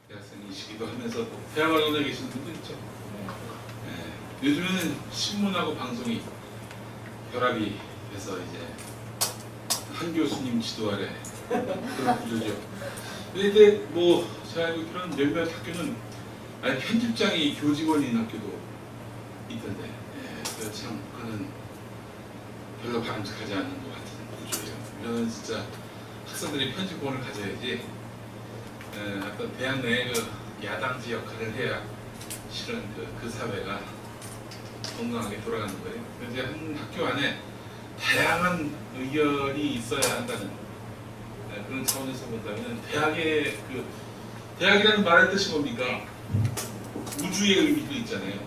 대학생이시기도 하면서 대학 언론에 계시는 분도 있죠. 요즘에는 신문하고 방송이 결합이 돼서 이제 한 교수님 지도 아래 그런 구조죠. 근데 뭐 제가 알고 그런 몇몇 학교는 아니 편집장이 교직원인 학교도 있던데, 그래서 참 그는 별로 바람직하지 않은 것 같은 구조예요. 이런 진짜 학생들이 편집권을 가져야지 어떤 대학 내의 그 야당지 역할을 해야 실은 그 사회가 건강하게 돌아가는 거예요. 그래서 한 학교 안에 다양한 의견이 있어야 한다는 그런 차원에서 본다면 대학이라는 말의 뜻이 뭡니까? 우주의 의미도 있잖아요.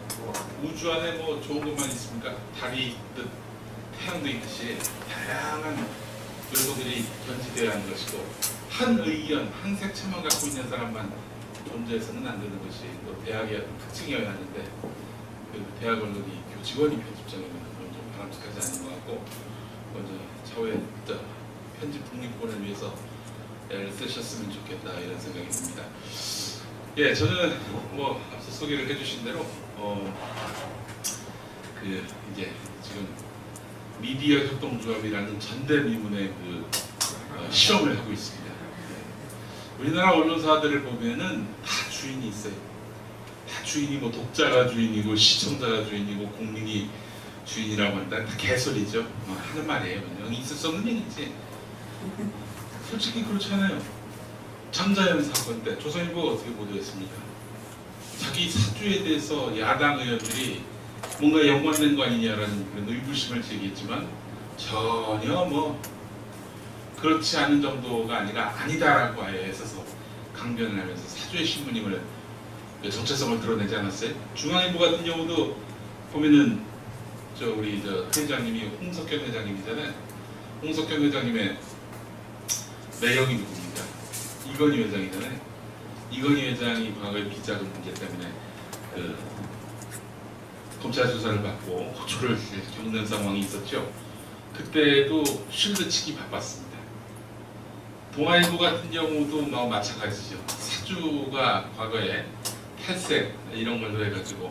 우주 안에 뭐 좋은 것만 있습니까? 달이 있듯 태양도 있듯이 다양한 요소들이 견지되어야 하는 것이고, 한 의견, 한 색채만 갖고 있는 사람만 존재해서는 안 되는 것이 또 대학의 어떤 특징이어야 하는데, 그 대학 언론이 교직원이 편집장이면 그건 좀 바람직하지 않은 것 같고, 먼저 차후에 편집 독립권을 위해서 애를 쓰셨으면 좋겠다 이런 생각이 듭니다. 예, 저는 뭐 앞서 소개를 해주신 대로 이제 지금 미디어 협동조합이라는 전대미문의 실험을 하고 있습니다. 우리나라 언론사들을 보면은 다 주인이 있어요. 다 주인이 뭐 독자가 주인이고 시청자가 주인이고 국민이 주인이라고 한다. 다 개소리죠. 하는 말이에요. 여기 있을 수 없는 얘기지. 솔직히 그렇잖아요. 장자연 사건 때 조선일보가 어떻게 보도했습니까? 자기 사주에 대해서 야당 의원들이 뭔가 연관된 거 아니냐라는 그런 의구심을 제기했지만 전혀 뭐 그렇지 않은 정도가 아니라 아니다라고 아예 애써서 강변을 하면서 사주의 신문임을 정체성을 드러내지 않았어요? 중앙일보 같은 경우도 보면은 우리 회장님이 홍석현 회장님이잖아요. 홍석현 회장님의 매형이 누굽니까? 이건희 회장이잖아요. 이건희 회장이 과거에 비자금 문제 때문에 검찰 수사를 받고 호초를 겪는 상황이 있었죠. 그때도 쉴드 치기 바빴습니다. 동아일보 같은 경우도 마찬가지죠. 사주가 과거에 탈색 이런 걸로 해가지고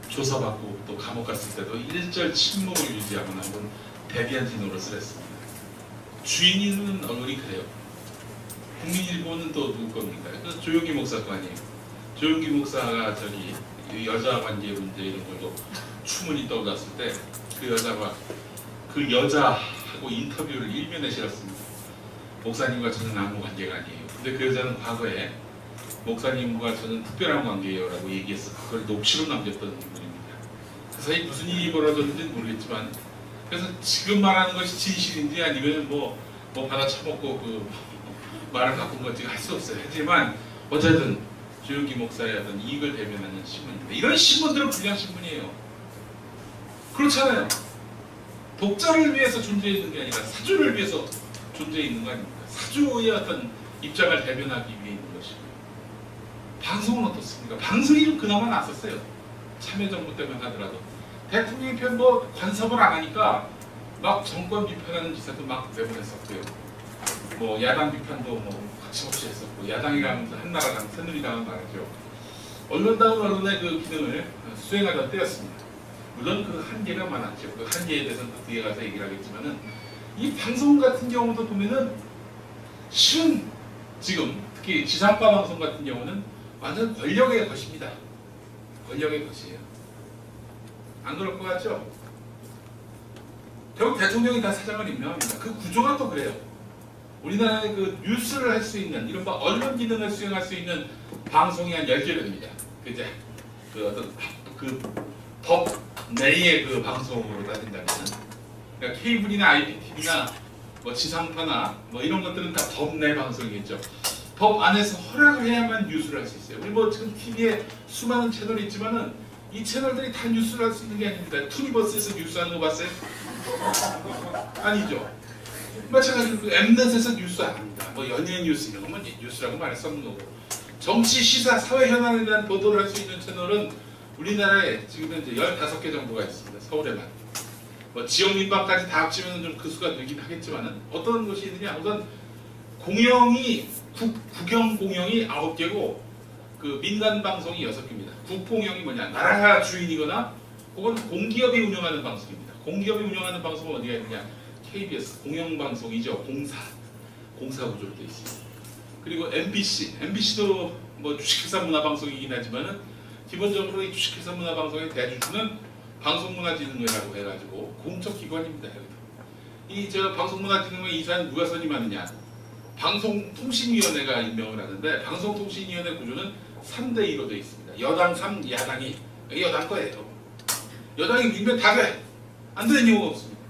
조사받고 또 감옥 갔을 때도 일절 침묵을 유지하고 한번 대비한지 노릇을 했습니다. 주인이 있는 언론이 그래요. 국민일보는 또 누구 겁니까? 조용기 목사 거 아니에요. 조용기 목사가 여자 관계 문제 이런 걸로 추문이 떠올랐을 때 그 여자하고 인터뷰를 일면에 실었습니다. 목사님과 저는 아무 관계가 아니에요. 근데 그 여자는 과거에 목사님과 저는 특별한 관계예요 라고 얘기해서 그걸 녹취로 남겼던 인물입니다. 그 사이 무슨 일이 벌어졌는지는 모르겠지만, 그래서 지금 말하는 것이 진실인지 아니면 뭐 받아 처먹고 그 말을 바꾼 건지 할 수 없어요. 하지만 어쨌든 조용기 목사의 어떤 이익을 대변하는 신문입니다. 이런 신문들은 불리한 신문이에요. 그렇잖아요. 독자를 위해서 존재해 있는 게 아니라 사주를 위해서 존재해 있는 거 아닙니까? 사주의 어떤 입장을 대변하기 위해 있는 것이고. 방송은 어떻습니까? 방송이 좀 그나마 낫었어요. 참여정부 때문에 하더라도. 대통령 편 간섭을 안 하니까 막 정권 비판하는 기사도 막 내보냈었고요. 야당 비판도 거침없이 했었고, 야당이라면서 한나라당, 새누리당은 말이죠. 언론다운 언론의 그 기능을 수행하던 때였습니다. 물론 그 한계가 많았죠. 그 한계에 대해서는 또 뒤에 가서 얘기를 하겠지만은, 이 방송 같은 경우도 보면은 실은 지금 특히 지상파 방송 같은 경우는 완전 권력의 것입니다. 권력의 것이에요. 안 그럴 것 같죠? 결국 대통령이 다 사장을 임명합니다. 그 구조가 또 그래요. 우리나라의 그 뉴스를 할 수 있는 이른바 언론 기능을 수행할 수 있는 방송이 한 10개 됩니다. 이제 법 내의 그 방송으로 따진다면, 그러니까 케이블이나 IPTV나 지상파나 이런 것들은 다 법 내 방송이겠죠. 법 안에서 허락을 해야만 뉴스를 할 수 있어요. 우리 지금 TV에 수많은 채널이 있지만은 이 채널들이 다 뉴스를 할 수 있는 게 아닙니다. 투니버스에서 뉴스하는 거 봤어요? 아니죠. 마찬가지로 그 엠넷에서 뉴스 안 합니다. 연예인 뉴스 이런 거면 뉴스라고 말할 수 없는 거고, 정치, 시사, 사회 현안에 대한 보도를 할 수 있는 채널은 우리나라에 지금 현재 15개 정도가 있습니다. 서울에만. 뭐 지역 민방까지 다 합치면 좀 그 수가 되긴 하겠지만은 어떤 것이 있느냐? 우선 공영이 국영 공영이 9개고 그 민간 방송이 6개입니다. 국공영이 뭐냐? 나라가 주인이거나 혹은 공기업이 운영하는 방송입니다. 공기업이 운영하는 방송은 어디가 있느냐? KBS 공영방송이죠. 공사 구조로 되어 있습니다. 그리고 MBC도 뭐 주식회사 문화방송이긴 하지만은 기본적으로 이 주식회사 문화방송의 대주주는 방송문화진흥회라고 해가지고 공적 기관입니다. 이 저 방송문화진흥회 이사는 누가 선임하느냐? 방송통신위원회가 임명을 하는데 방송통신위원회 구조는 3대2로 되어 있습니다. 여당 3, 야당이 여당 거예요. 여당이 밀면 다 돼. 안 되는 경우가 없습니다.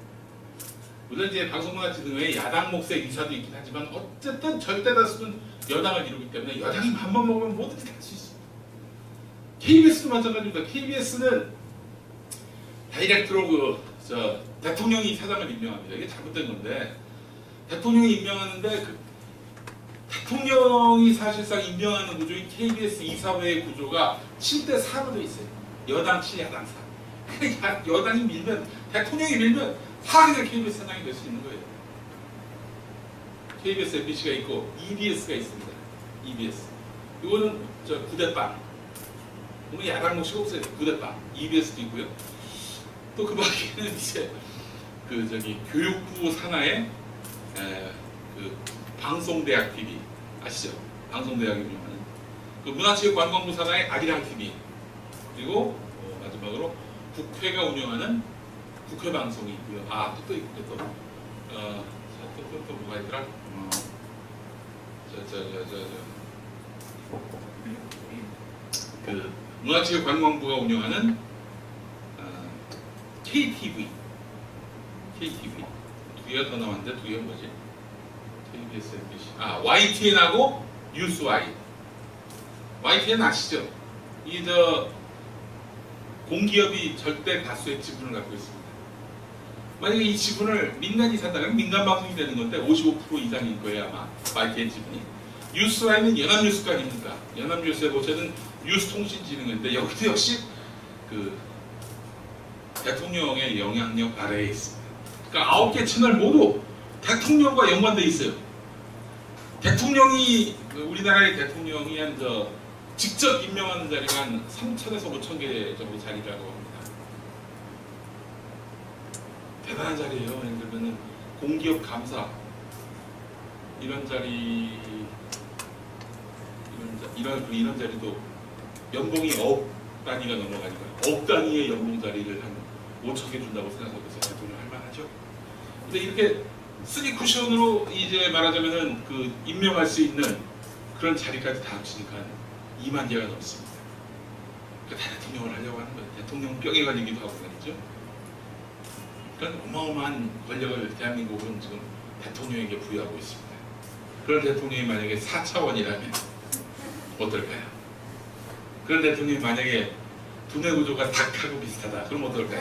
물론 이제 방송문화진흥회에 야당 몫의 이사도 있긴 하지만 어쨌든 절대 다수는 여당을 이루기 때문에 여당이 맘만 먹으면 뭐든지 할 수 있습니다. KBS도 마찬가지입니다. KBS는 다이렉트로 대통령이 사장을 임명합니다. 이게 잘못된 건데 대통령이 임명하는데 대통령이 사실상 임명하는 구조인 KBS 이사회의 구조가 7대4로 되어 있어요. 여당 7, 야당 4. 그러니까 여당이 밀면 대통령이 밀면 사실은 KBS 사장이 될 수 있는 거예요. KBS, MBC가 있고 EBS가 있습니다. EBS. 이거는 9대빵. 오늘 야당 몫이 없어요. 9대빵. EBS도 있고요. 또 그 밖에는 이제 교육부 산하의 그 방송대학 TV 아시죠? 방송대학이 운영하는 그 문화체육관광부 산하의 아리랑 TV 그리고 마지막으로 국회가 운영하는 국회 방송이 있고요. 또 있고 또 뭐가 있더라? 그 문화체육관광부가 운영하는 KTV 두 개가 더 나왔는데 두 개가 뭐지? KBS, MBC YTN하고 뉴스Y. YTN 아시죠? 이 공기업이 절대 다수의 지분을 갖고 있습니다. 만약에 이 지분을 민간이 산다면 민간 방송이 되는 건데 55% 이상일 거예요 아마 YTN 지분이. 뉴스와이는 연합뉴스가 아닙니까? 연합뉴스에 보시는 뉴스통신진흥회인데 여기도 역시 그 대통령의 영향력 아래에 있습니다. 그러니까 9개 채널 모두 대통령과 연관되어 있어요. 대통령이 우리나라의 대통령이 직접 임명하는 자리가 한 3,000에서 5,000개 정도 자리라고 합니다. 대단한 자리예요. 예를 들면 공기업 감사 이런 자리 이런 자리도 연봉이 억 단위가 넘어가니까 억 단위의 연봉 자리를 한 5,000개 준다고 생각해서 대통령 할 만하죠. 근데 이렇게 3쿠션으로 이제 말하자면은 그 임명할 수 있는 그런 자리까지 다 합치니까 2만 개가 넘습니다. 그러니까 다 대통령을 하려고 하는 거예요. 대통령 병에 걸리기도 하고 말이죠. 그러니까 어마어마한 권력을 대한민국은 지금 대통령에게 부여하고 있습니다. 그런 대통령이 만약에 4차원이라면 어떨까요? 그런 대통령이 만약에 두뇌 구조가 닭하고 비슷하다. 그럼 어떨까요?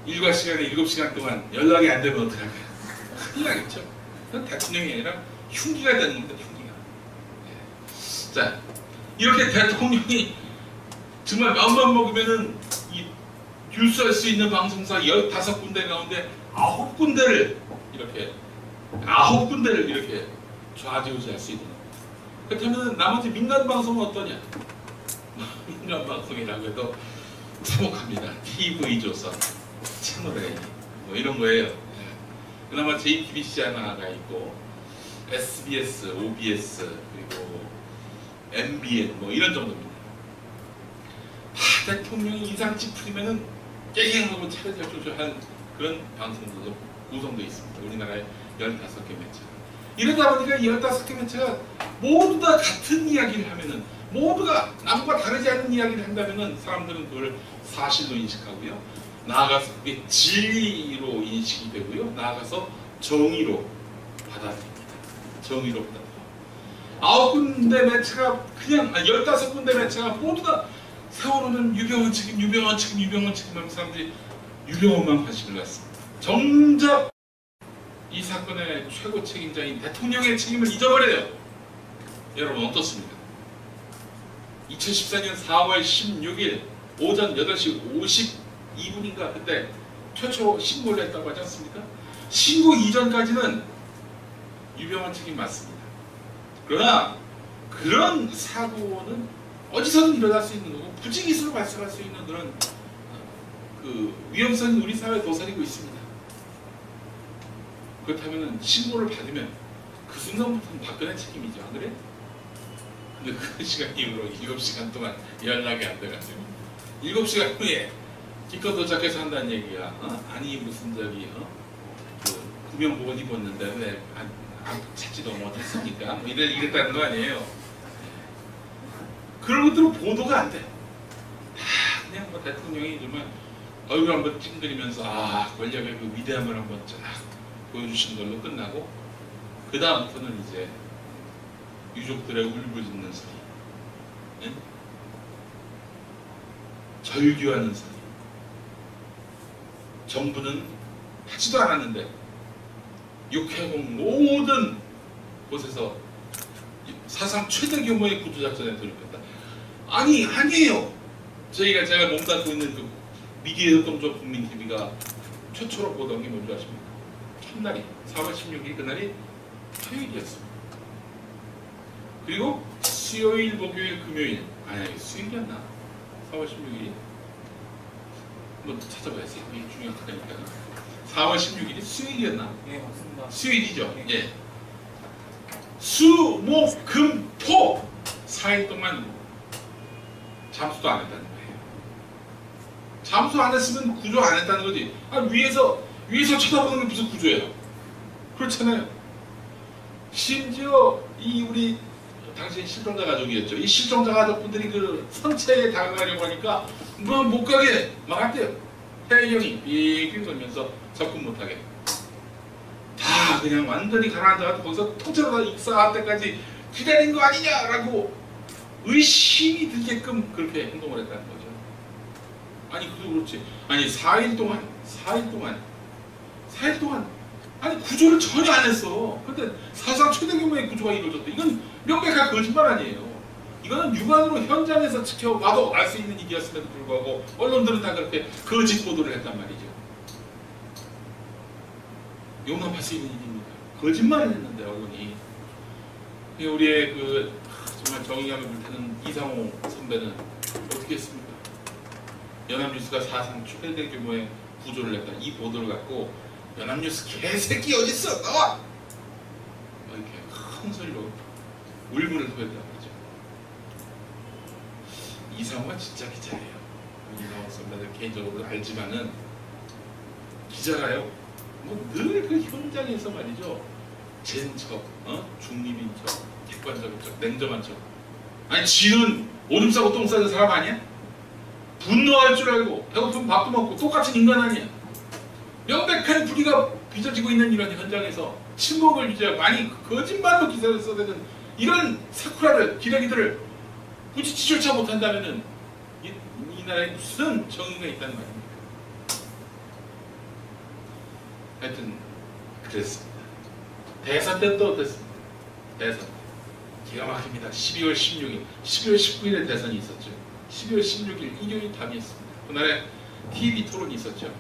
일과 시간에 7시간 동안 연락이 안 되면 어떡할까요? 큰일 나겠죠. 그건 대통령이 아니라 흉기가 되는 겁니다. 흉기가. 자, 이렇게 대통령이 정말 마음만 먹으면은 뉴스할 수 있는 방송사 15군데 가운데 9군데를 이렇게 좌지우지할 수 있는 겁니다. 그렇다면 나머지 민간 방송은 어떠냐? 민간 방송이라고 해도 참혹합니다. TV조선, 채널A 뭐 이런 거예요. 그나마 JTBC 하나가 있고 SBS, OBS 그리고 MBN 뭐 이런 정도입니다. 다 대통령이 인상 찌푸리면은 깨갱하고 차례차례한 그런 방송들도 구성되어 있습니다. 우리나라에 15개 매체가. 이러다 보니까 15개 매체가 모두 다 같은 이야기를 하면은 모두가 남과 다르지 않은 이야기를 한다면은 사람들은 그걸 사실로 인식하고요. 나아가서 그게 진리로 인식이 되고요. 나아가서 정의로 받아들입니다. 정의로 받아들입니다. 9군데 매체가 그냥 15군데 매체가 모두 다 세월호는 유병헌 책임 하면 사람들이 유병헌만 관심을 갖습니다. 정작 이 사건의 최고 책임자인 대통령의 책임을 잊어버려요. 여러분 어떻습니까? 2014년 4월 16일 오전 8시 52분인가 그때 최초 신고를 했다고 하지 않습니까? 신고 이전까지는 유병헌 측이 맞습니다. 그러나 그런 사고는 어디서든 일어날 수 있는 거고 부지기수로 발생할 수 있는 그런 그 위험성이 우리 사회에 도사리고 있습니다. 그렇다면 신고를 받으면 그 순간부터는 박근혜 책임이죠. 안 그래? 근데 그 시간 이후로 7시간 동안 연락이 안 돼가지고 7시간 후에 기껏 도착해서 한다는 얘기야. 아니 무슨 저기 그 구명복을 입었는데 왜 안 찾지도 못했습니까? 뭐 이랬다는 거 아니에요. 그런 것들은 보도가 안 돼. 다 그냥 뭐 대통령이 정말 얼굴 한번 찡그리면서 권력의 그 위대함을 한번 쫙 보여주신 걸로 끝나고 그 다음부터는 이제 유족들의 울부짖는 소리, 네? 절규하는 소리. 정부는 하지도 않았는데 육해공 모든 곳에서 사상 최대 규모의 구조작전에 돌입했다. 아니에요. 제가 몸담고 있는 그 미디어 협동조 국민TV가 최초로 보던 게 뭔지 아십니까? 첫날이 4월 16일 그날이 토요일이었습니다. 그리고 수요일, 목요일, 금요일 수요일이었나? 4월 16일이 한번 찾아봐야지. 이게 중요하다니까. 4월 16일이 수요일이었나? 네, 맞습니다. 수요일이죠. 네. 예. 수, 목, 금, 토 4일 동안 잠수도 안 했다는 거예요. 잠수 안 했으면 구조 안 했다는 거지. 위에서 쳐다보는 게 무슨 구조예요? 그렇잖아요. 심지어 이 우리 당시 실종자 가족이었죠. 이 실종자 가족분들이 그 선체에 다가가려고 하니까 뭐 못 가게 막았대요. 해경이 빙빙 돌면서 접근 못하게. 다 그냥 완전히 가라앉아가지고 거기서 통째로 익사할 때까지 기다린 거 아니냐라고 의심이 들게끔 그렇게 행동을 했다는 거죠. 아니 그도 그렇지. 아니 4일 동안 아니 구조를 전혀 안 했어. 근데 사상 최대 규모의 구조가 이루어졌다. 이건 명백한 거짓말 아니에요. 이거는 육안으로 현장에서 지켜봐도 알 수 있는 일이었음에도 불구하고 언론들은 다 그렇게 거짓 보도를 했단 말이죠. 용납할 수 있는 일입니까? 거짓말을 했는데 언론이. 우리의 그 정말 정의감을 불태우는 이상호 선배는 어떻게 했습니까? 연합뉴스가 사상 최대 규모의 구조를 했다. 이 보도를 갖고 연합뉴스 개새끼 어딨어 나와! 이렇게 큰 소리로 울분을 토했단 말이죠. 이상호가 진짜 기자예요. 이상호 선배는 개인적으로 알지만은 기자가요. 뭐 늘 그 현장에서 말이죠. 젠 척, 중립인 척, 객관적인 척, 냉정한 척. 아니 지는 오줌 싸고 똥 싸는 사람 아니야? 분노할 줄 알고 배고프면 밥도 먹고 똑같은 인간 아니야? 명백한 불의가 빚어지고 있는 이런 현장에서 침묵을 유지하고 아니 거짓말로 기사를 써대는 이런 사쿠라를 기레기들을 부지치조차 못한다면은 이 나라에 무슨 정의가 있다는 말입니까? 하여튼 그랬습니다. 대선 때 또 어땠습니까? 대선 기가 막힙니다. 12월 16일, 12월 19일에 대선이 있었죠. 12월 16일 일요일 밤이었습니다. 그날에 TV 토론이 있었죠.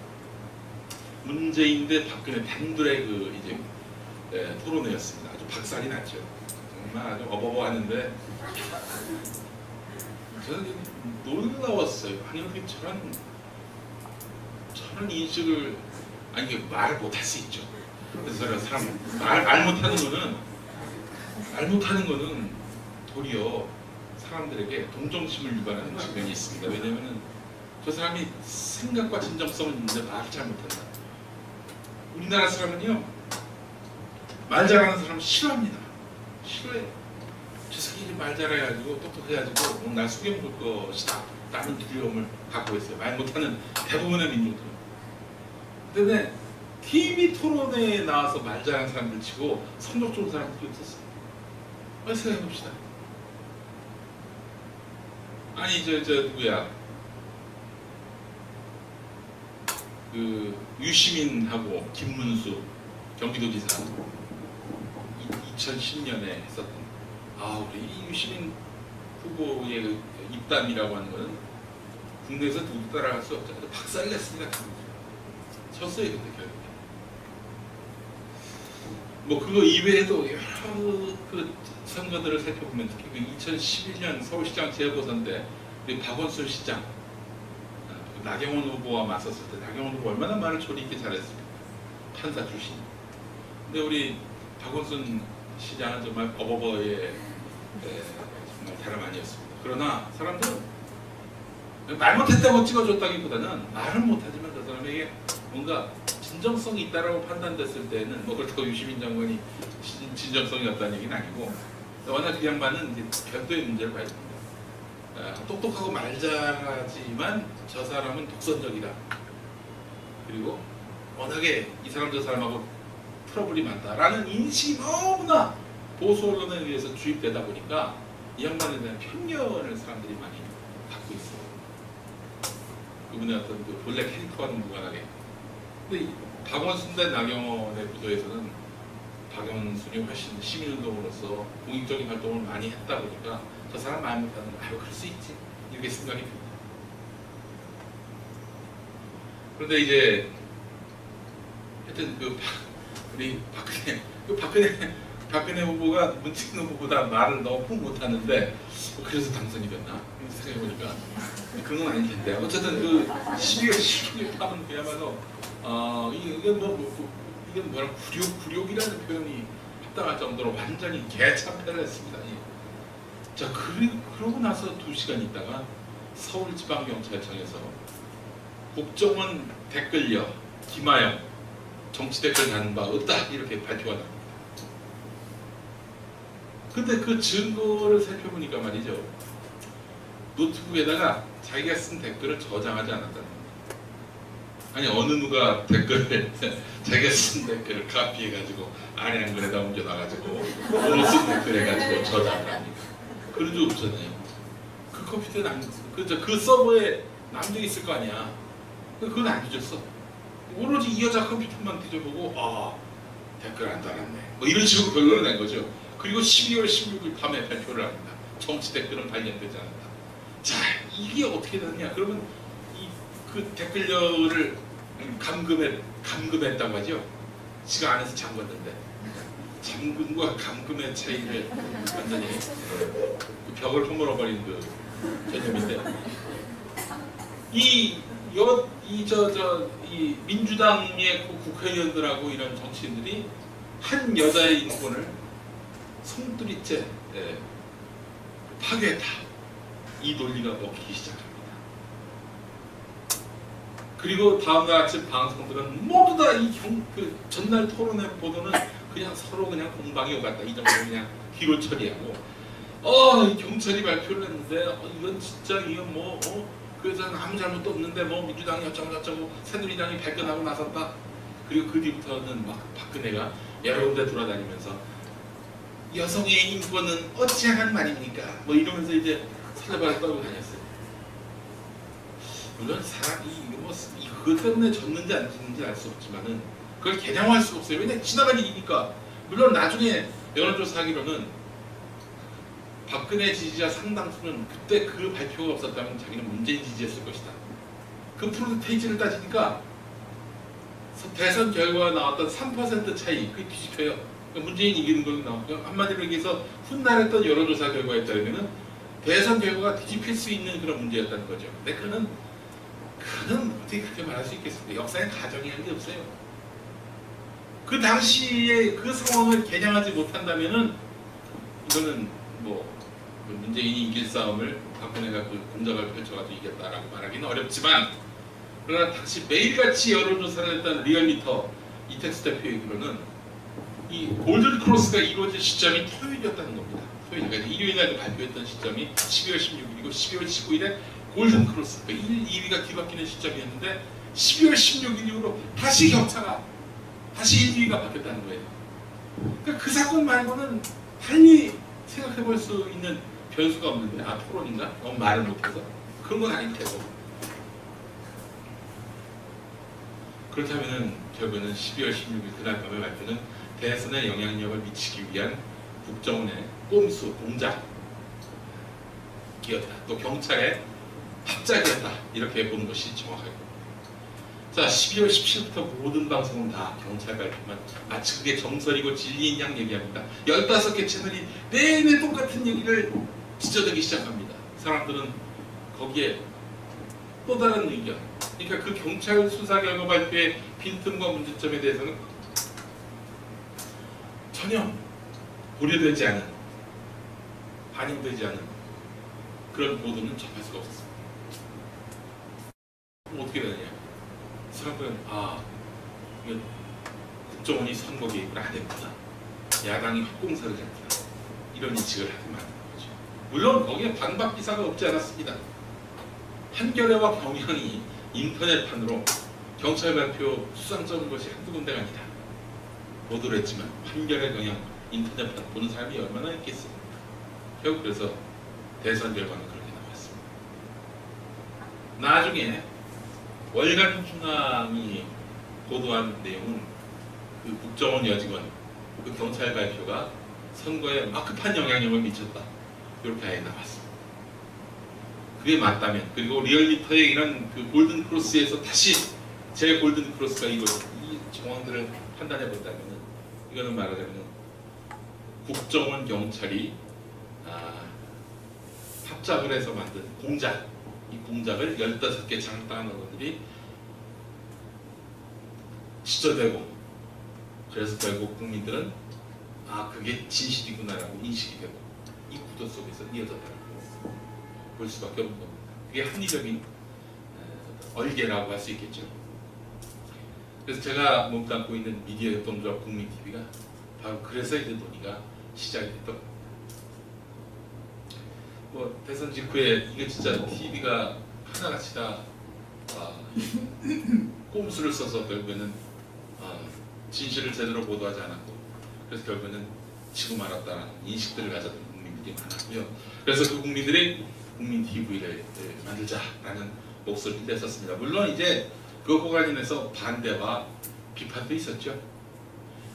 문재인 대 박근혜 단둘의 그 이제 토론회였습니다. 아주 박살이 났죠. 정말 아주 어버버하는데 저는 놀라웠어요. 아니 어떻게 저런 인식을 아니 말 못할 수 있죠. 그래서 사람 말 못하는 거는 도리어 사람들에게 동정심을 유발하는 측면이 있습니다. 왜냐하면 저 사람이 생각과 진정성은 있는데 말을 잘 못한다. 우리나라 사람은요 말 잘하는 사람 싫어합니다. 싫어해요. 저 새끼 말 잘해가지고 똑똑해가지고 날 속여먹을 것이다 라는 두려움을 갖고 있어요. 말 못하는 대부분의 민족들은. 근데 TV 토론회에 나와서 말 잘하는 사람들 치고 성적 좋은 사람들이 없었어요. 생각해봅시다. 아니 저 누구야 그 유시민하고 김문수 경기도지사 2010년에 했었던 우리 이 유시민 후보의 그 입담이라고 하는 거는 국내에서 누구 따라갈 수 없잖아요. 박살냈습니다. 졌어요 그때 결국에. 뭐 그거 이외에도 여러 그 선거들을 살펴보면 특히 그 2011년 서울시장 재보선때 우리 박원순 시장 나경원 후보와 맞섰을 때 나경원 후보 얼마나 말을 조리 있게 잘했습니까? 판사 출신. 근데 우리 박원순 시장은 정말 어버버의 정말 다름 아니었습니다. 그러나 사람들은 말 못했다고 찍어줬다기보다는 말은 못하지만 저 사람에게 뭔가 진정성이 있다라고 판단됐을 때는 뭐 그렇다고 유시민 장관이 진정성이 없다는 얘기는 아니고 워낙 그 양반은 이제 별도의 문제를 봐야 됩니다. 똑똑하고 말 잘하지만 저 사람은 독선적이다. 그리고 워낙에 이 사람 저 사람하고 트러블이 많다라는 인식이 너무나 보수 언론에 의해서 주입되다 보니까 이 양반에 대한 편견을 사람들이 많이 갖고 있어요. 그분의 어떤 그 본래 캐릭터와는 무관하게. 근데 박원순 대 나경원의 구도에서는 박원순이 훨씬 시민운동으로서 공익적인 활동을 많이 했다 보니까 저 사람 말 못하는 거 아유 그럴 수 있지 이렇게 생각이 듭니다. 그런데 이제 하여튼 우리 박근혜 후보가 문재인 후보보다 말을 너무 못하는데 그래서 당선이 됐나 생각해보니까 그건 아닐 텐데 어쨌든 그 12월 16일 밤은 그야말로 이건 뭐라 굴욕이라는 표현이 합당할 정도로 완전히 개참패를 했습니다. 자 그러고 나서 2시간 있다가 서울지방경찰청에서 국정원 댓글녀 김하영 정치 댓글 다는 바 없다 이렇게 발표가 납니다. 근데 그 증거를 살펴보니까 말이죠. 노트북에다가 자기가 쓴 댓글을 저장하지 않았다는 겁니다. 아니 어느 누가 댓글을 자기가 쓴 댓글을 카피해가지고 안에 한 글에다 옮겨놔가지고 오늘 쓴 댓글 해가지고 저장을 합니다. 그런 적 없잖아요. 그 컴퓨터는 그 서버에 남들이 있을 거 아니야. 그건 안 뒤졌어. 오로지 이 여자 컴퓨터만 뒤져보고 댓글 안 달았네. 뭐 이런 식으로 결론을 낸 거죠. 그리고 12월 16일 밤에 발표를 합니다. 정치 댓글은 발견되지 않았다. 자 이게 어떻게 됐냐? 그러면 그 댓글녀를 감금했다고 하죠. 지가 안에서 잠궜는데 잠금과 감금의 차이를 완전히 벽을 허물어버린 그 개념인데 이 민주당의 국회의원들하고 이런 정치인들이 한 여자의 인권을 송두리째 파괴했다. 이 논리가 먹히기 시작합니다. 그리고 다음날 아침 방송들은 모두 다 그 전날 토론회 보도는 그냥 서로 그냥 공방이 오갔다. 이 정도로 그냥 뒤로 처리하고 경찰이 발표를 했는데 이건 진짜 이건 그래서 아무 잘못도 없는데 민주당이 어쩌고 새누리당이 발끈하고 나섰다. 그리고 그 뒤부터는 막 박근혜가 여러 군데 돌아다니면서 여성의 인권은 어찌하는 말입니까? 이러면서 이제 살려발을 떨고 다녔어요. 물론 사람이 그것 때문에 졌는지 안 졌는지 알 수 없지만은 그걸 개량할 수 없어요. 왜냐 지나간 일이니까. 물론 나중에 여론조사하기로는 박근혜 지지자 상당수는 그때 그 발표가 없었다면 자기는 문재인 지지했을 것이다. 그 프로테이지를 따지니까 대선 결과가 나왔던 3% 차이 그게 뒤집혀요. 문재인이 이기는 걸로 나왔고요. 한마디로 얘기해서 훗날했던 여론조사 결과에 따르면 대선 결과가 뒤집힐 수 있는 그런 문제였다는 거죠. 근데 그는 어떻게 그렇게 말할 수 있겠습니까? 역사에 가정이라는 게 없어요. 그 당시에 그 상황을 개량하지 못한다면은 이거는 문재인이 이길 싸움을 박근혜가 그 공작을 펼쳐가지고 이겼다라고 말하기는 어렵지만 그러나 당시 매일같이 여론조사를 했던 리얼미터 이택수 대표의 얘기로는 이 골든 크로스가 이루어질 시점이 토요일이었다는 겁니다. 토요일, 그러니까 일요일날 발표했던 시점이 12월 16일이고 12월 19일에 골든 크로스, 그러니까 1, 2위가 뒤바뀌는 시점이었는데 12월 16일 이후로 다시 격차가 다시 1, 2위가 바뀌었다는 거예요. 그러니까 그 사건 말고는 달리 생각해볼 수 있는 변수가 없는데 토론인가? 너무 말을 못해서 그런 건 아닐 테고. 그렇다면은 결국에는 12월 16일 그날 밤의 발표는 대선에 영향력을 미치기 위한 국정원의 꼼수, 공작이었다. 또 경찰의 합작이었다. 이렇게 보는 것이 정확하겠습니다. 자, 12월 17일부터 모든 방송은 다 경찰 발표만 마치 그게 정설이고 진리인 양 얘기합니다. 15개 채널이 내내 똑같은 얘기를 지저대기 시작합니다. 사람들은 거기에 또 다른 의견, 그러니까 그 경찰 수사 결과 발표의 빈틈과 문제점에 대해서는 전혀 고려되지 않은, 반영되지 않은 그런 보도는 접할 수가 없었습니다. 그럼 어떻게 되느냐? 사람들은 이거 국정원이 선거 개입을 안 했구나, 야당이 합공사를 했구나, 이런 인식을 하게 만든 거죠. 물론 거기에 반박 기사가 없지 않았습니다. 한겨레와 경향이 인터넷판으로 경찰 발표 수상적인 것이 한두 군데가 아니라 보도를 했지만 한겨레, 경향, 인터넷판 보는 사람이 얼마나 있겠어요. 결국 그래서 대선 결과는 그렇게 나왔습니다. 나중에 월간중앙이 보도한 내용은 그 국정원 여직원, 그 경찰 발표가 선거에 막급한 영향력을 미쳤다, 이렇게 아예 나왔습니다. 그게 맞다면, 그리고 리얼미터의 이런 그 골든 크로스에서 다시 제 골든 크로스가 이 정황들을 판단해 본다면, 이거는 말하자면 국정원 경찰이 합작을 해서 만든 공작, 이 공작을 15개 장악당한 언론들이 지저대고, 그래서 결국 국민들은 그게 진실이구나라고 인식이 되고 이 구도 속에서 이어졌다고 볼 수밖에 없는 겁니다. 그게 합리적인 얼개라고 할 수 있겠죠. 그래서 제가 몸담고 있는 미디어 협동조합 국민TV가 바로 그래서 이제 논의가 시작이 됐던 겁니다. 뭐 대선 직후에 이거 진짜 TV가 하나같이 다 꼼수를 써서 결국에는 진실을 제대로 보도하지 않았고, 그래서 결국에는 지고 말았다는 인식들을 가졌던 국민들이 많았고요. 그래서 그 국민들이 국민TV를 만들자라는 목소리를 냈었습니다. 물론 이제 그것과 관련해서 반대와 비판도 있었죠.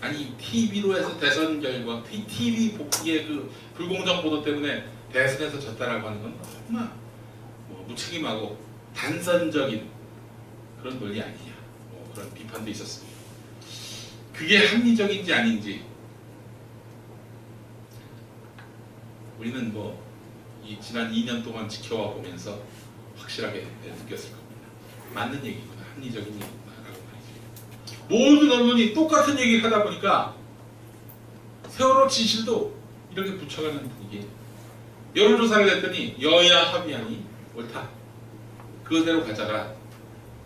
아니, TV로 해서 대선 결과, TV 복귀의 그 불공정 보도 때문에 대선에서 졌다라고 하는 건 너무나 무책임하고 단선적인 그런 논리 아니냐, 그런 비판도 있었습니다. 그게 합리적인지 아닌지 우리는 이 지난 2년 동안 지켜와 보면서 확실하게 느꼈을 겁니다. 맞는 얘기구나, 합리적인 얘기구나라고 말이죠. 모든 언론이 똑같은 얘기를 하다 보니까 세월호 진실도 이렇게 붙여가는 분위기. 여론조사를 했더니 여야 합의안이 옳다, 그대로 가자가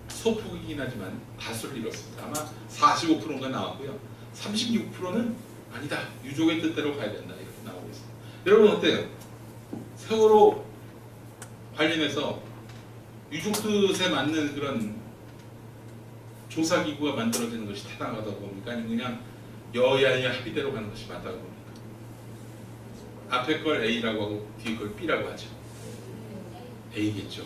소폭이긴 하지만 다수를 이뤘습니다. 아마 45%가 나왔고요. 36%는 아니다, 유족의 뜻대로 가야 된다, 이렇게 나오고 있습니다. 여러분 어때요? 세월호 관련해서 유족 뜻에 맞는 그런 조사기구가 만들어지는 것이 타당하다고 봅니까? 아니면 그냥 여야의 합의대로 가는 것이 맞다고 봅니까? 앞에 걸 A라고 하고 뒤에 걸 B라고 하죠. A겠죠.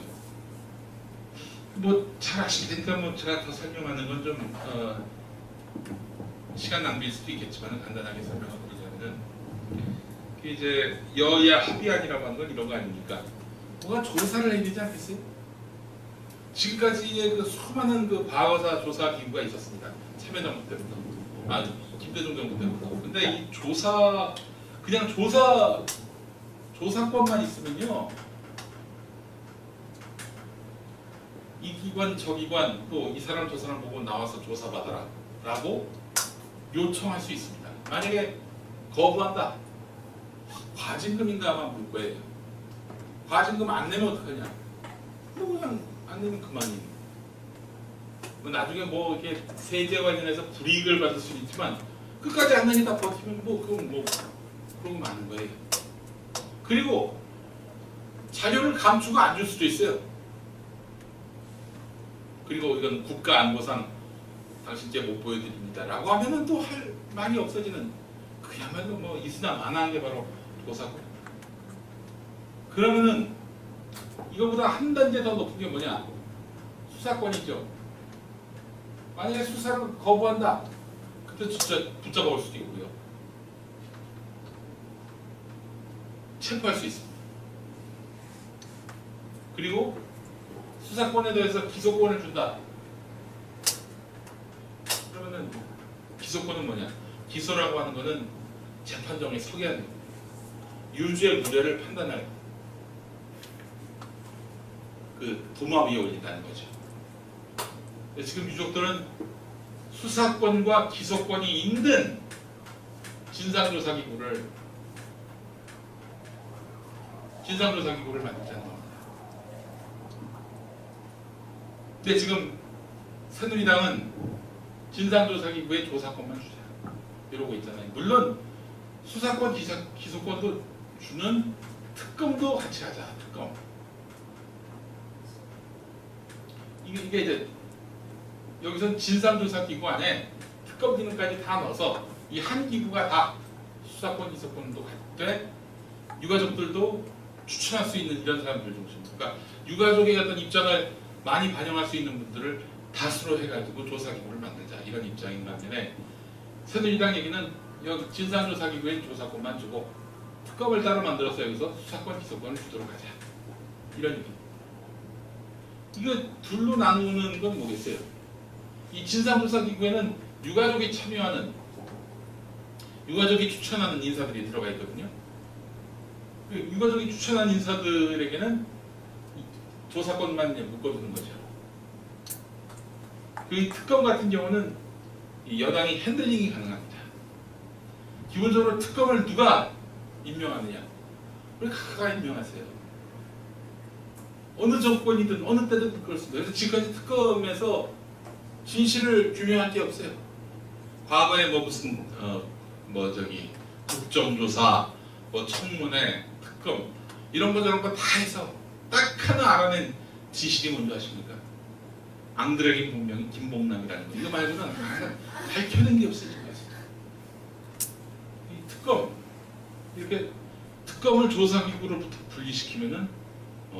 잘 아실 테니까 제가 더 설명하는 건 좀 시간 낭비일 수도 있겠지만 간단하게 설명을 드리자면은, 이제 여야 합의안이라고 하는 건 이런 거 아닙니까? 뭐가 조사를 해야 되지 않겠어요? 지금까지의 그 수많은 그 과거사 조사 기구가 있었습니다. 참여정부 때부터, 김대중 정부 때부터. 근데 이 그냥 조사권만 있으면요, 이 기관 저 기관 또 이 사람 저 사람 보고 나와서 조사받아라 라고 요청할 수 있습니다. 만약에 거부한다, 과징금인가 아마 물 거예요. 과징금 안 내면 어떡하냐? 그냥 안 내면 그만이에요. 나중에 이렇게 세제 관련해서 불이익을 받을 수는 있지만 끝까지 안 내니까 버티면 그건 그런 거 많은 거예요. 그리고 자료를 감추고 안 줄 수도 있어요. 그리고 이건 국가안보상 당신 제 못 보여드립니다 라고 하면은 또 할 말이 없어지는, 그야말로 이스나 마나한 게 바로 조사고. 그러면은 이거보다 한 단계 더 높은 게 뭐냐? 수사권이죠. 만약에 수사를 거부한다, 그때 진짜 붙잡아 올 수도 있고요. 체포할 수 있습니다. 그리고 수사권에 대해서 기소권을 준다. 기소권은 뭐냐? 기소라고 하는 거는 재판정에 서게 하는 겁니다. 유죄 무죄를 판단할 그 도마 위에 올린다는 거죠. 지금 유족들은 수사권과 기소권이 있는 진상조사기구를 만들자는 겁니다. 근데 지금 새누리당은 진상조사기구의 조사권만 주자 이러고 있잖아요. 물론 수사권, 기소권도 주는 특검도 같이 하자. 특검. 이게 이제 여기서 진상조사기구 안에 특검 기능까지 다 넣어서 이 한 기구가 다 수사권, 기소권도 갖되 유가족들도 추천할 수 있는 이런 사람들 중심. 그러니까 유가족의 어떤 입장을 많이 반영할 수 있는 분들을 다수로 해가지고 조사기구를 만들자 이런 입장인 반면에 새누리당 얘기는 여기 진상조사기구에 조사권만 주고 특검을 따로 만들어서 여기서 수사권, 기소권을 주도록 하자 이런 얘기. 이거 둘로 나누는 건 뭐겠어요? 이 진상조사기구에는 유가족이 참여하는, 유가족이 추천하는 인사들이 들어가 있거든요. 유가족이 추천한 인사들에게는 조사권만 묶어두는 거죠. 그 특검 같은 경우는 여당이 핸들링이 가능합니다. 기본적으로 특검을 누가 임명하느냐? 왜 각각 임명하세요? 어느 정권이든 어느 때든 그렇습니다. 그래서 지금까지 특검에서 진실을 규명할 게 없어요. 과거에 뭐 무슨 국정조사, 뭐 청문회, 특검 이런 거 저런 거 다 해서 딱 하나 알아낸 지식이 뭔지 아십니까? 앙드레긴 본명이 김봉남이라는 거. 이거 말고는 하나 밝혀낸 게 없어요. 이 특검 이렇게 특검을 조사기구로부터 분리시키면은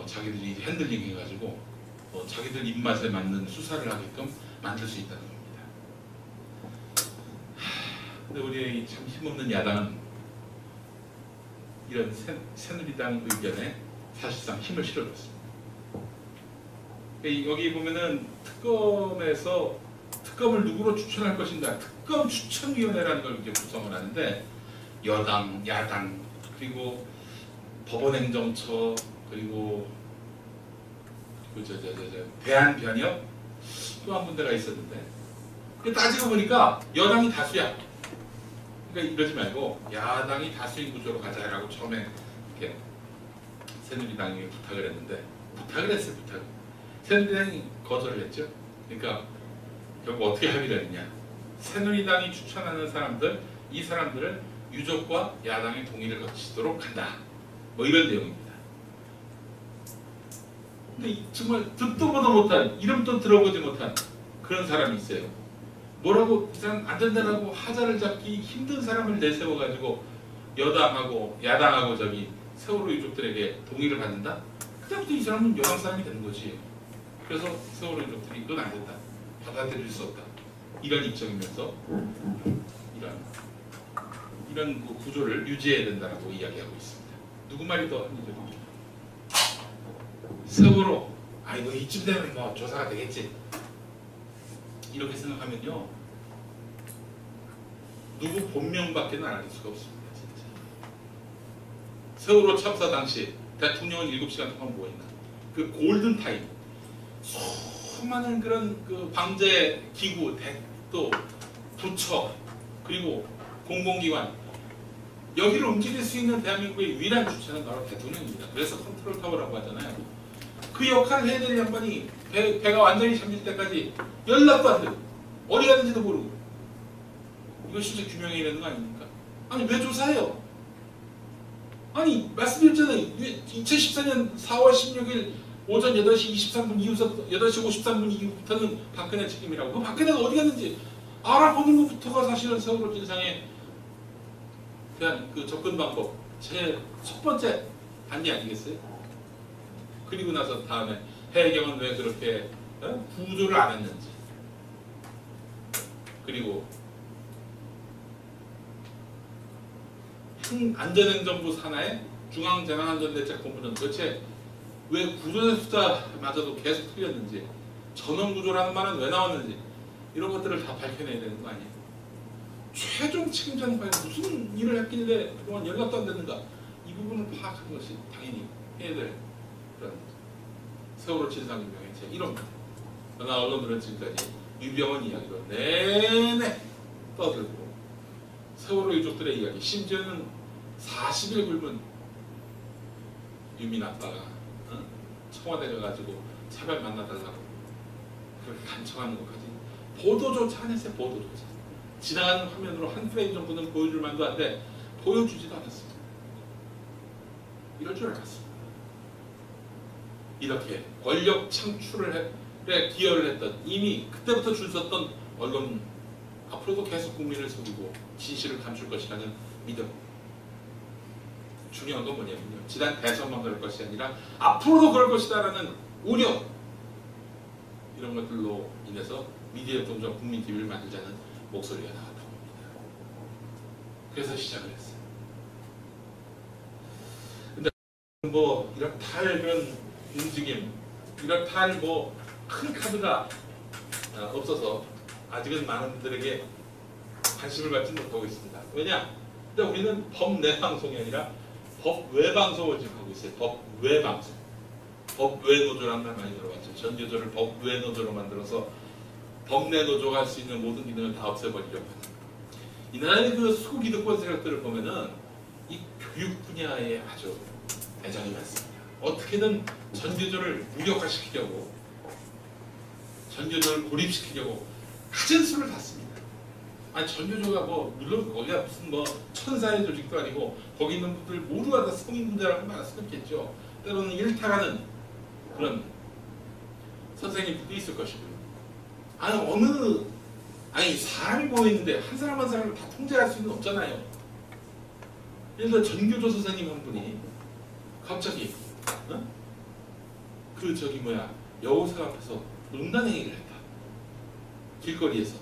자기들이 핸들링 해가지고 자기들 입맛에 맞는 수사를 하게끔 만들 수 있다는 겁니다. 근데 우리 참 힘없는 야당은 이런 새누리당 의견에 사실상 힘을 실어줬습니다. 여기 보면은 특검에서 특검을 누구로 추천할 것인가 특검 추천위원회라는 걸 이렇게 구성을 하는데 여당, 야당, 그리고 법원행정처, 그리고 대한변협 또 한 군데가 있었는데 따지고 보니까 여당이 다수야. 그러니까 이러지 말고 야당이 다수인 구조로 가자라고 처음에 이렇게 새누리당이 부탁을 했는데 부탁을 새누리당이 거절을 했죠. 그러니까 결국 어떻게 합의를 했냐? 새누리당이 추천하는 사람들, 이 사람들을 유족과 야당의 동의를 거치도록 한다. 뭐 이런 내용입니다. 근데 정말 듣도 보도 못한, 이름도 들어보지 못한 그런 사람이 있어요. 뭐라고 이 사람 안 된다라고 하자를 잡기 힘든 사람을 내세워가지고 여당하고 야당하고 세월호 유족들에게 동의를 받는다? 그다음부터 이 사람은 여당 사람이 되는 거지. 그래서 세월호 유족들이 이건 안 된다. 받아들일 수 없다. 이런 입장이면서 이런 구조를 유지해야 된다고 이야기하고 있습니다. 누구 말이 더 합리적입니까? 세월호, 뭐 이쯤 되면 뭐 조사가 되겠지. 이렇게 생각하면요, 누구 본명밖에는 알릴 수가 없습니다. 진짜. 세월호 참사 당시 대통령은 7시간 동안 뭐 했나? 그 골든 타임, 수많은 그런 그 방제 기구, 또 부처, 그리고 공공기관, 여기를 움직일 수 있는 대한민국의 유일한 주체는 바로 대통령입니다. 그래서 컨트롤 타워라고 하잖아요. 그 역할을 해야 될 양반이 배가 완전히 잠길 때까지 연락도 안 되고 어디 갔는지도 모르고, 이거 진짜 규명해야 되는 거 아닙니까? 아니 왜 조사해요? 아니 말씀드렸잖아요. 2014년 4월 16일 오전 8시 23분 이후서 8시 53분 이후부터는 박근혜 책임이라고. 그 박근혜가 어디 갔는지 알아보는 것부터가 사실은 세월호 진상에 대한 그 접근 방법 제 첫 번째 단계 아니겠어요? 그리고 나서 다음에 해경은 왜 그렇게 구조를 안 했는지, 그리고 안전행정부 산하의 중앙재난안전대책본부는 도대체 왜 구조대 숫자마저도 계속 틀렸는지, 전원구조라는 말은 왜 나왔는지, 이런 것들을 다 밝혀내야 되는 거 아니에요? 최종 책임자는 과연 무슨 일을 했길래 그동안 연락도 안 됐는가? 이 부분을 파악하는 것이 당연히 해야 될 그런 세월호 진상규명의 제1호입니다. 그러나 언론들은 지금까지 유병헌 이야기로 내내 떠들고 세월호 유족들의 이야기, 심지어는 40일 굶은 유민 아빠가 청와대 가가지고 제발 만나달라고 그렇게 간청하는 것까지 보도조차 안 했어요. 보도조차. 지나가는 화면으로 한 프레임 정도는 보여줄 만도 한데 보여주지도 않았습니다. 이럴 줄 알았습니다. 이렇게 권력 창출에 기여를 했던, 이미 그때부터 줄 섰던 언론은 앞으로도 계속 국민을 속이고 진실을 감출 것이라는 믿음. 중요한 건 뭐냐면요, 지난 대선만 그럴 것이 아니라 앞으로도 그럴 것이다라는 우려, 이런 것들로 인해서 미디어 동정 국민 TV를 만들자는 목소리가 나왔던 겁니다. 그래서 시작을 했어요. 근데 뭐 이렇다 할 그런 움직임, 이렇다 할 뭐 큰 카드가 없어서 아직은 많은 분들에게 관심을 받지 못하고 있습니다. 왜냐? 근데 우리는 법내 방송이 아니라 법외 방송을 지금 하고 있어요. 법외 방송. 법외 노조라는 말 많이 들어봤죠. 전교조를 법외 노조로 만들어서 법내 노조가 할 수 있는 모든 기능을 다 없애버리려고 하는. 이 나라의 그 수구 기득권 세력들을 보면은 이 교육 분야에 아주 애정이 많습니다. 어떻게든 전교조를 무력화시키려고, 전교조를 고립시키려고 갖은 수를 다 씁니다. 아니 전교조가 뭐 물론 거기가 무슨 뭐 천사의 조직도 아니고 거기 있는 분들 모두가 다 성인분들하고 말할 수는 없겠죠. 때로는 일탈하는 그런 선생님들도 있을 것이고요. 아니 사람이 모여있는데 한 사람 한 사람을 다 통제할 수는 없잖아요. 예를 들어 전교조 선생님 한 분이 갑자기 여고생 앞에서 농단행위를 했다. 길거리에서.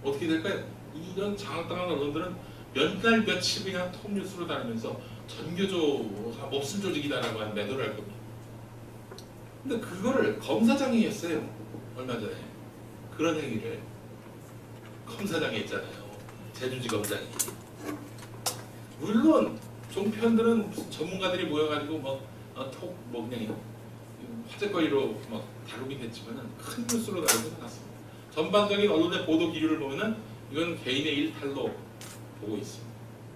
어떻게 될까요? 이런 장악당한 언론들은 몇 날 며칠 그냥 톱뉴스로 다니면서 전교조가 몹쓸 조직이다라고 하는 매도를 할 겁니다. 근데 그거를 검사장이 했어요. 얼마 전에. 그런 행위를 검사장이 했잖아요. 제주지검장이. 물론 종편들은 무슨 전문가들이 모여가지고 그냥 화제거리로 다루긴 했지만은 큰 뉴스로 다루진 않았습니다. 전반적인 언론의 보도 기류를 보면은 이건 개인의 일탈로 보고 있습니다.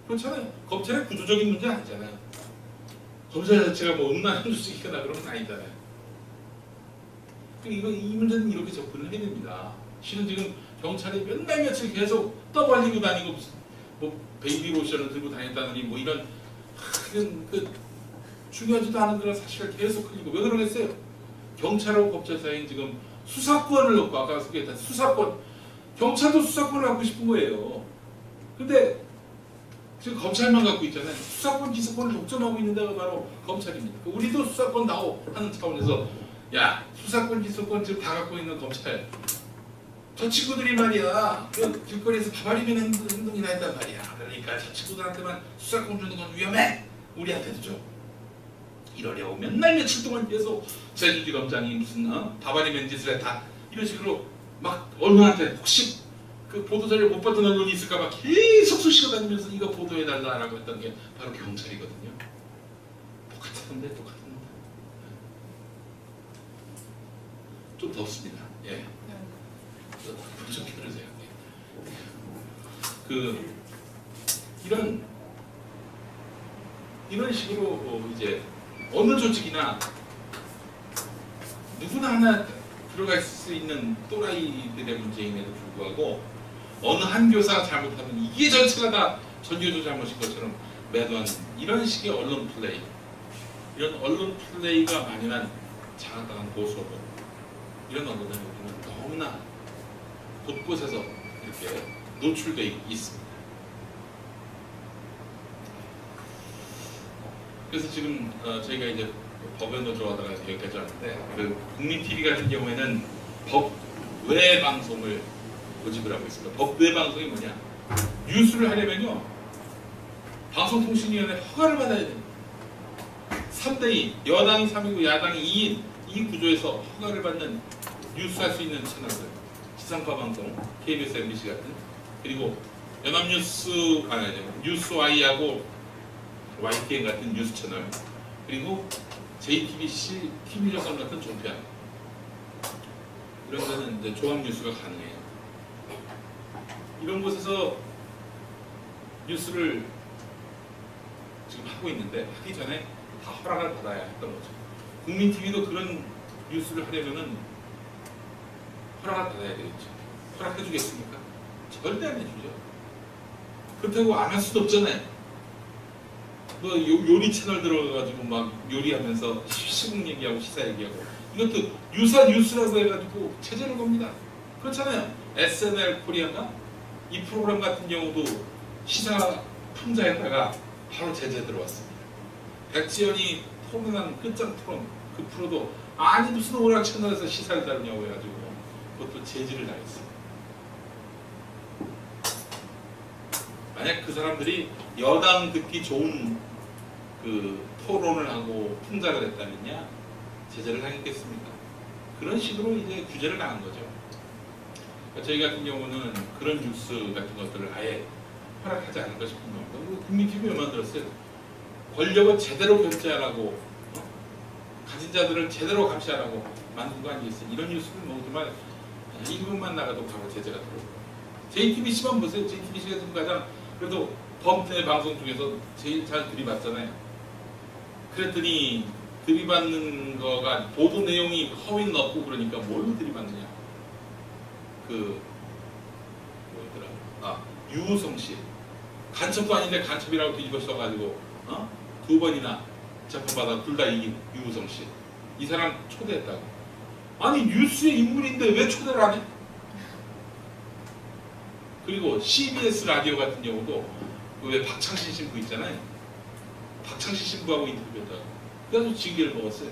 그렇잖아요. 검찰의 구조적인 문제 아니잖아요. 검찰 자체가 뭐 음란한 조직이거나 그런 건 아니잖아요. 이 문제는 이렇게 접근을 해야 됩니다. 실은 지금 경찰이 몇 날 며칠 계속 떠벌리고 다니고 무슨 베이비 로션을 들고 다녔다느니 이런 중요하지도 않은 그런 사실을 계속 흘리고. 왜 그러겠어요? 경찰하고 법제 사이엔 지금 수사권을 놓고, 아까 소개했던 수사권, 경찰도 수사권을 갖고 싶은 거예요. 근데 지금 검찰만 갖고 있잖아요. 수사권, 기소권을 독점하고 있는 데가 바로 검찰입니다. 우리도 수사권 나오 하는 차원에서, 야, 수사권, 기소권 지금 다 갖고 있는 검찰, 저 친구들이 말이야 길거리에서 바바리면 행동이나 했단 말이야. 그러니까 저 친구들한테만 수사권 주는 건 위험해. 우리한테도 줘. 이러려고 몇 날 며칠 동안 계속 제주지검장이 무슨 바바리맨 짓을 했다 이런 식으로 막 언론한테, 혹시 그 보도자료 못 받은 언론이 있을까봐 계속 쑤시고 다니면서 이거 보도해달라고 했던 게 바로 경찰이거든요. 똑같은데. 좀 덥습니다. 예. 좀 켜주세요. 이런 식으로 이제 어느 조직이나 누구나 하나 들어갈 수 있는 또라이들의 문제임에도 불구하고 어느 한 교사가 잘못하면 이게 전체가 다 전교조 잘못인 것처럼 매도하는 이런 식의 언론 플레이, 이런 언론 플레이가 만연한 장악당한 고소법, 이런 언론은 너무나 곳곳에서 이렇게 노출되어 있습니다. 그래서 지금 저희가 이제 법외 노조하다가 여기까지 왔는데, 그 국민 TV 같은 경우에는 법외 방송을 고집을 하고 있습니다. 법외 방송이 뭐냐? 뉴스를 하려면요, 방송통신위원회 허가를 받아야 됩니다. 3대2, 여당이 3이고 야당이 2인 이 구조에서 허가를 받는 뉴스 할 수 있는 채널들, 지상파 방송, KBS, MBC 같은 그리고 연합뉴스, 뉴스와이하고 YTN 같은 뉴스 채널, 그리고 JTBC, TV조선 같은 종편, 이런 데는 이제 종합 뉴스가 가능해요. 이런 곳에서 뉴스를 지금 하고 있는데 하기 전에 다 허락을 받아야 했던 거죠. 국민TV도 그런 뉴스를 하려면은 허락을 받아야 되겠죠. 허락해 주겠습니까? 절대 안 해주죠. 그렇다고 안 할 수도 없잖아요. 뭐 요리 채널 들어가가지고 막 요리하면서 시국 얘기하고 시사 얘기하고, 이것도 유사 뉴스라고 해가지고 체제를 겁니다. 그렇잖아요. SNL 코리아가 이 프로그램 같은 경우도 시사 풍자에다가 바로 제재 들어왔습니다. 백지연이 토론한 끝장 토론, 그 프로도 아니 무슨 오락 채널에서 시사를 다루냐고 해가지고 그것도 제지를 당했어요. 만약 그 사람들이 여당 듣기 좋은 그 토론을 하고 풍자를 했다면야 제재를 하겠습니까? 그런 식으로 이제 규제를 당한 거죠. 그러니까 저희 같은 경우는 그런 뉴스 같은 것들을 아예 허락하지 않을까 싶은 겁니다. 국민TV 왜 만들었어요? 권력을 제대로 견제하라고, 가진 자들을 제대로 감시하라고 만든 거 아니겠어요? 이런 뉴스를 뭐 정말 1분만 나가도 바로 제재가 들어오고. JTBC만 보세요. JTBC가 지금 가장 그래도 범죄 방송 중에서 제일 잘 들이받잖아요. 그랬더니 들이받는 거가 보도 내용이 허위는 없고 그러니까 뭘로 들이받느냐? 그 뭐였더라? 유우성 씨 간첩도 아닌데 간첩이라고 뒤집어 써가지고 두 번이나 재판받아 둘 다 이긴 유우성 씨. 이 사람 초대했다고. 아니 뉴스의 인물인데 왜 초대를 안 해? 그리고 CBS 라디오 같은 경우도 왜 박창신 신부 있잖아요. 박창신 신부하고 인터뷰했다고. 그래서 징계를 먹었어요.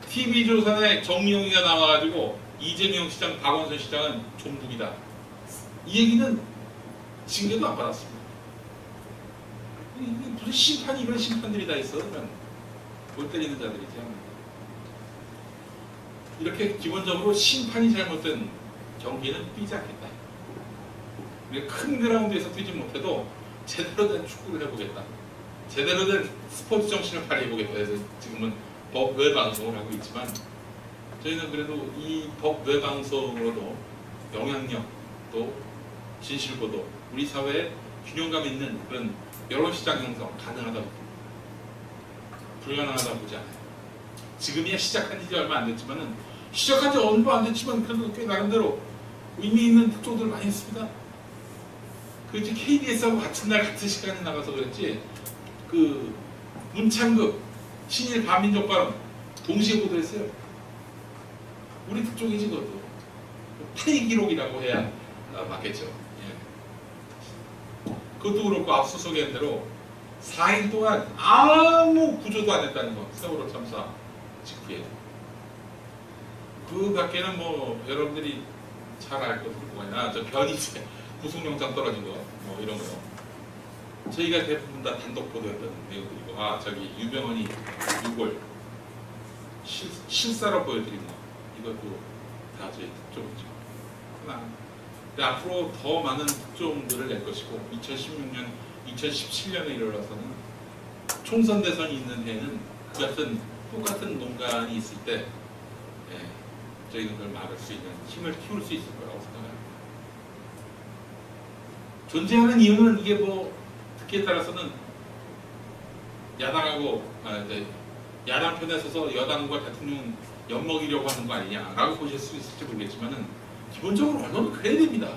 TV조선에 정영이가 나와가지고 이재명 시장, 박원순 시장은 종북이다. 이 얘기는 징계도 안 받았습니다. 무슨 심판이 이런 심판들이 다 있어. 그러면 골 때리는 자들이죠. 이렇게 기본적으로 심판이 잘못된 경기는 뛰지 않겠다. 우리가 큰 그라운드에서 뛰지 못해도 제대로 된 축구를 해보겠다. 제대로 된 스포츠 정신을 발휘해보겠다 해서 지금은 법 외 방송을 하고 있지만, 저희는 그래도 이 법 외 방송으로도 영향력 또 진실보도, 우리 사회에 균형감 있는 그런 여론시장 형성 가능하다고, 불가능하다고 보지 않아요. 지금이야 시작한 지 얼마 안 됐지만은, 시작한 지 얼마 안 됐지만 그래도 꽤 나름대로 의미 있는 특종들을 많이 했습니다. 그 이제 KBS하고 같은 날 같은 시간에 나가서 그랬지, 그 문창극 신일 반민족 발언 동시에 보도했어요. 우리 특종이지 그것도. 타이 기록이라고 해야 맞겠죠. 예. 그것도 그렇고 앞서 소개한 대로 4일 동안 아무 구조도 안 했다는 거. 세월호 참사 직후에. 그 밖에는 뭐 여러분들이 잘 알 것들 뭐가 있나. 저 변희재 구속영장 떨어진 거, 뭐 이런 거. 저희가 대부분 다 단독 보도했던 내용들이고, 저기 유병헌이 6월 실사로 보여드린 거, 이것도 다 저희 특종이죠. 근데 앞으로 더 많은 특종들을 낼 것이고, 2016년, 2017년에 이르러서는 총선 대선이 있는 해에는 그 같은 똑같은 농간이 있을 때, 저희는 그걸 막을 수 있는 힘을 키울 수 있을 거라고 생각합니다. 존재하는 이유는 이게 뭐 특기에 따라서는 야당하고 야당 편에 서서 여당과 대통령 엿먹이려고 하는 거 아니냐라고 보실 수 있을지 모르겠지만은, 기본적으로 언론은 그래야 됩니다.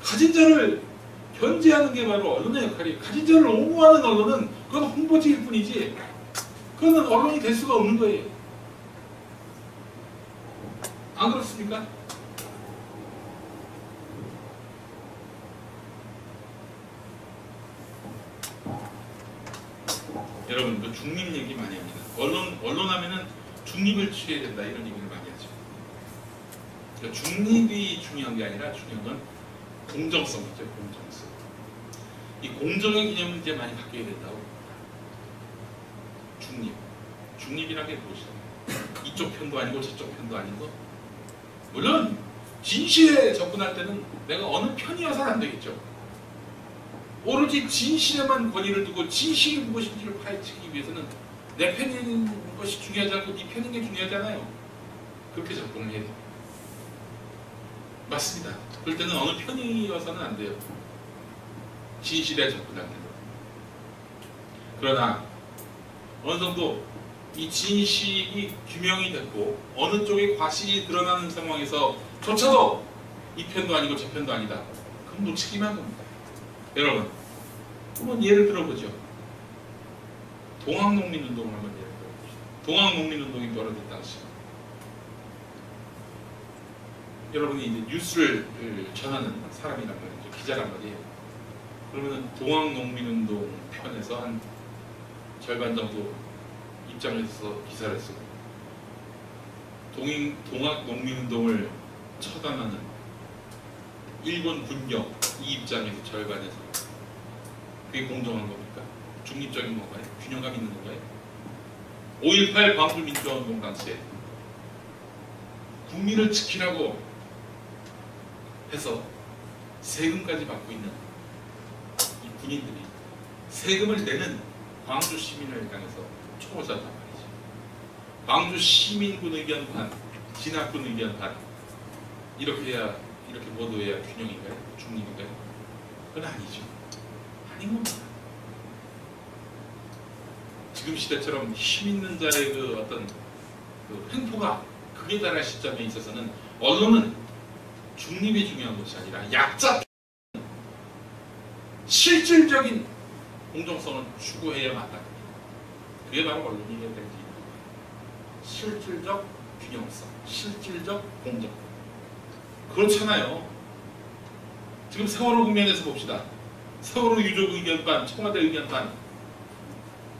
가진 자를 견제하는 게 바로 언론의 역할이에요. 가진 자를 옹호하는 언론은 그건 홍보지일 뿐이지, 그건 언론이 될 수가 없는 거예요. 안 그렇습니까? 여러분, 그 중립 얘기 많이 합니다. 언론 하면은 중립을 취해야 된다, 이런 얘기를 많이 하죠. 그러니까 중립이 중요한 게 아니라 중요한 건 공정성이죠. 공정성. 이 공정의 개념은 이제 많이 바뀌어야 된다고. 중립이란 게 무엇이냐? 이쪽 편도 아니고 저쪽 편도 아닌 거. 물론 진실에 접근할 때는 내가 어느 편이어서는 안 되겠죠. 오로지 진실에만 권위를 두고 진실이 무엇인지를 파헤치기 위해서는 내 편인 것이 중요하지 않고 네 편인 게 중요하잖아요. 그렇게 접근을 해야 돼요. 맞습니다. 그럴 때는 어느 편이어서는 안 돼요. 진실에 접근할 때는. 그러나 어느 정도 이 진실이 규명이 됐고 어느 쪽에 과실이 드러나는 상황에서 조차도 이 편도 아니고 저 편도 아니다. 그럼 놓치기만 합니다. 여러분, 한번 예를 들어보죠. 동학농민운동을 한번 예를 들어봅시다. 동학농민운동이 벌어진 당시 여러분이 이제 뉴스를 전하는 사람이란 말이죠. 기자란 말이에요. 그러면 동학농민운동 편에서 한 절반 정도 입장에서 기사를 쓰고 동학농민운동을 처단하는 일본 군경 이 입장에서 절반에서 그게 공정한 겁니까? 중립적인 건가요? 균형감 있는 건가요? 5.18 광주민주화운동 당시에 국민을 지키라고 해서 세금까지 받고 있는 이 군인들이 세금을 내는 광주 시민을 향해서 총을 쐈단 말이죠. 광주 시민군 의견 반, 진학군 의견 반 이렇게 모두 해야 균형인가요? 중립인가요? 그건 아니죠. 아닌 겁니다. 지금 시대처럼 힘 있는 자의 그 어떤 그 횡포가 극에 달할 시점에 있어서는 언론은 중립이 중요한 것이 아니라 약자 실질적인 공정성을 추구해야 마땅합니다. 그게 바로 언론이 해야 될 일입니다. 실질적 균형성, 실질적 공정. 그렇잖아요. 지금 세월호 국면에서 봅시다. 세월호 유족 의견 반, 청와대 의견 반.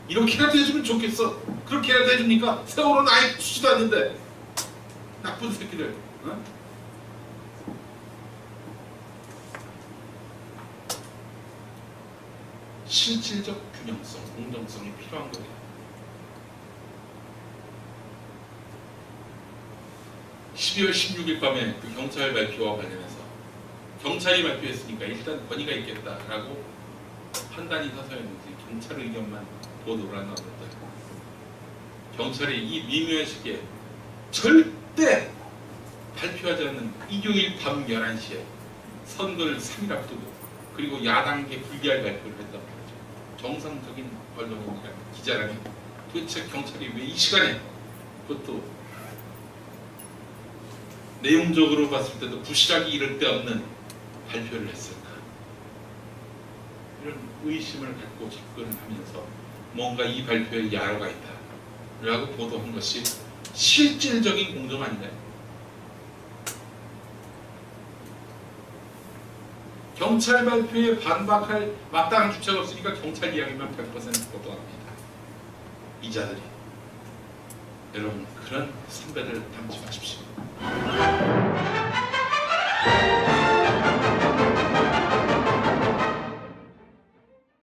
이렇게라도 해주면 좋겠어. 그렇게라도 해줍니까? 세월호는 아예 주지도 않는데. 나쁜 새끼들. 어? 실질적 균형성, 공정성이 필요한 거예요. 12월 16일 밤에 그 경찰 발표와 관련해서 경찰이 발표했으니까 일단 권위가 있겠다라고 판단이 서서였는지 경찰 의견만 보도를 안 나오는데 경찰이 이 미묘한 시기에 절대 발표하지 않는 일요일 밤 11시에 선거를 3일 앞두고 그리고 야당계 불기할 발표를 했단 말이죠. 정상적인 언론인이라면 기자라면 도대체 경찰이 왜 이 시간에 그것도 내용적으로 봤을 때도 부실하기 이를 데 없는 발표를 했을까? 이런 의심을 갖고 접근하면서 뭔가 이 발표에 야로가 있다 라고 보도한 것이 실질적인 공정 아닌가요? 경찰 발표에 반박할 마땅한 주체가 없으니까 경찰 이야기만 100% 보도합니다. 이자들이. 여러분, 그런 선배들 닮지 마십시오.